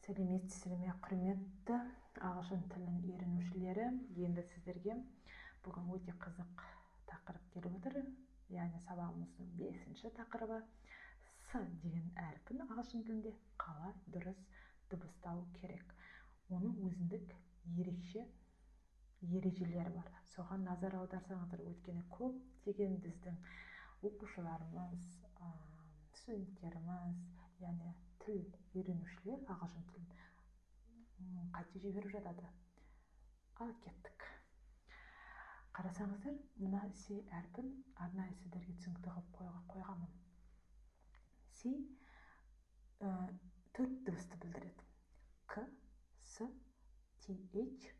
Сәлеметсіздер ме, құрметті ағылшын тілін үйренушілері. Енді сіздерге бүгін өте қызық тақырып келіп отыр. Яғни сабағымыздың 5-ші тақырыбы с деген әрпін ағылшын тілінде қалай дұрыс дыбыстау керек. Оның өзіндік ерекше ережелері бар. Соған назар аударсаңыздар, өйткені көптеген біздің оқушыларымыз, студенттеріміз, яғни тіл үйренушілер ағылшын тілін қате жіберіп жатады. Ал кеттік. Қарасаңыздар, мына с әрпін арнайы сіздерге түсінікті қылып қойғанмын. С 4 дыбысты білдіреді. К, С, ТH,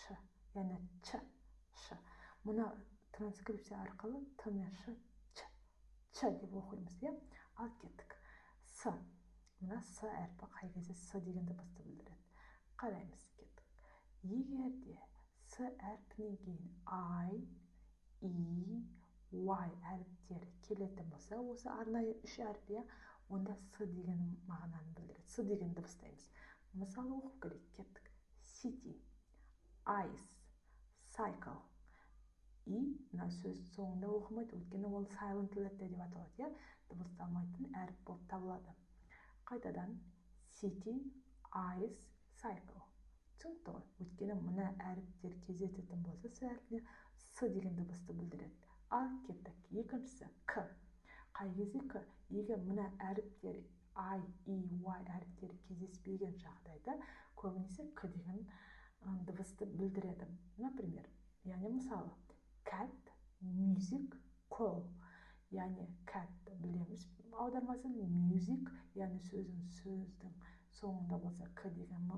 Ш, яғни Ч, Ш. Мұна транскрипция арқылы Т мен Ш, Ч деп оқимыз. Ал кеттік. С. Мына с әрпі қай кезде с деген дыбысты білдіреді. Қараймыз, кеттік. Егер де с әрпінен кейін I, E, Y әріптері келетін болса, осы арнайы 3 әріп, онда с деген мағынаны білдіреді. С деген дыбыстаймыз. Мысалы оқып көрейік, кеттік. City, ice, cycle. И мына сөз соңында оқымайды, өйткені ол silent letter деп аталады, дыбысталмайтын әріп болып табылады. Қайтадан city, ice, cycle. Түсінікті ғой, өйткені мына әріптер кездесетін болса, с әрпіне с деген дыбысты білдіреді. Ал кеттік. Екіншісі к. Қай кезде к? Егер мына әріптер I, E, Y әріптері кездеспеген жағдайда көбінесе к деген дыбысты білдіреді. Например, яғни мысалы cat, music, call. Яғни cat білеміз аудармасын, music, яғни сөздің соңында болса к деген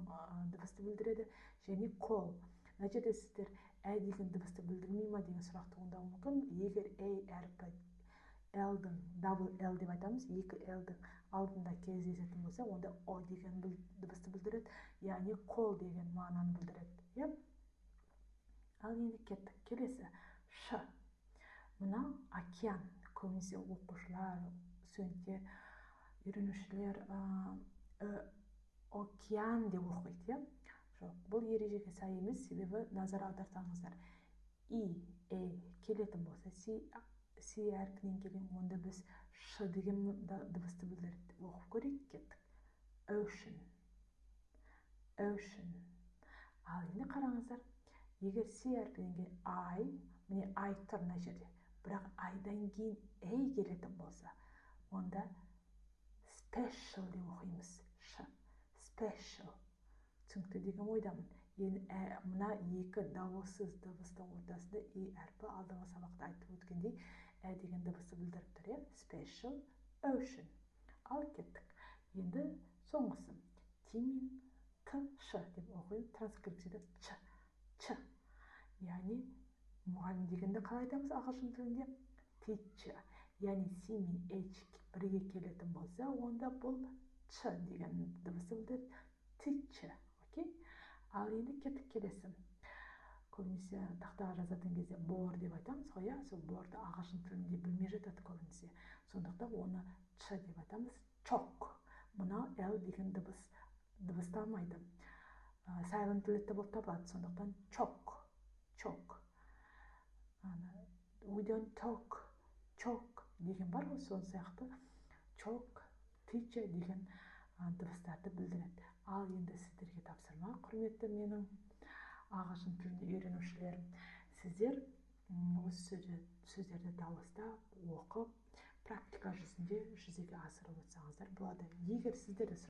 дыбысты білдіреді, және call. Мына жерде сіздер ә деген дыбысты білдірмей ма деген сұрақ туындауы мүмкін. Егер ә әрпі L-дің, double L деп айтамыз, екі L-дің алдында кездесетін болса, онда о деген дыбысты білдіреді, яғни call деген мағынаны білдіреді. Ал енді кеттік. Келесі ш. Мына океан. Көбінесе оқушылар, студенттер, үйренушілер океан деп оқиды. Жоқ, бұл ережеге сай емес, себебі назар аударсаңыздар, И, келетін болса, С әрпінен келген, онда біз ш деген дыбысты білдіреді. Оқып көрейік, кеттік. Ocean. Ocean. Ал енді қараңыздар, егер с әрпінен келген I, міне I тұр мына жерде, бірақ айдан кейін келетін болса, онда special деп оқимыз. Ш. Special. Түсінікті деген ойдамын. Мына екі дауыссыз дыбыстың ортасында әрпі алдыңғы сабақта айтып өткендей деген дыбысты білдіріп тұр. Special, ocean. Ал кеттік. Енді соңғысы. Т мен Т, Ш деп оқимыз. Транскрипцияда Ч. Яғни мұғалім дегенді қалай айтамыз ағылшын тілінде? Teacher. Яғни С мен H бірге келетін болса, онда бұл Ч деген дыбысты білдіреді. Teacher. Ал енді кеттік келесі. Көбінесе тақтаға жазатын кезде board деп айтамыз ғой, сол board'ды ағылшын тілінде білмей жатады көбінесе. Сондықтан оны Ч деп айтамыз. Chalk. Мұна L деген дыбысталмайды. Silent letter болып табылады. Сондықтан chalk. We don't talk. Chalk деген бар ғой, сол сияқты. Chalk, teacher деген дыбыстарды білдіреді. Ал енді сіздерге тапсырма, құрметті менің ағылшын тілін үйренушілерім. Сіздер осы сөздерді дауыстап, оқып, практика жүзінде жүзеге асырып өтсаңыздар болады. Егер сіздерде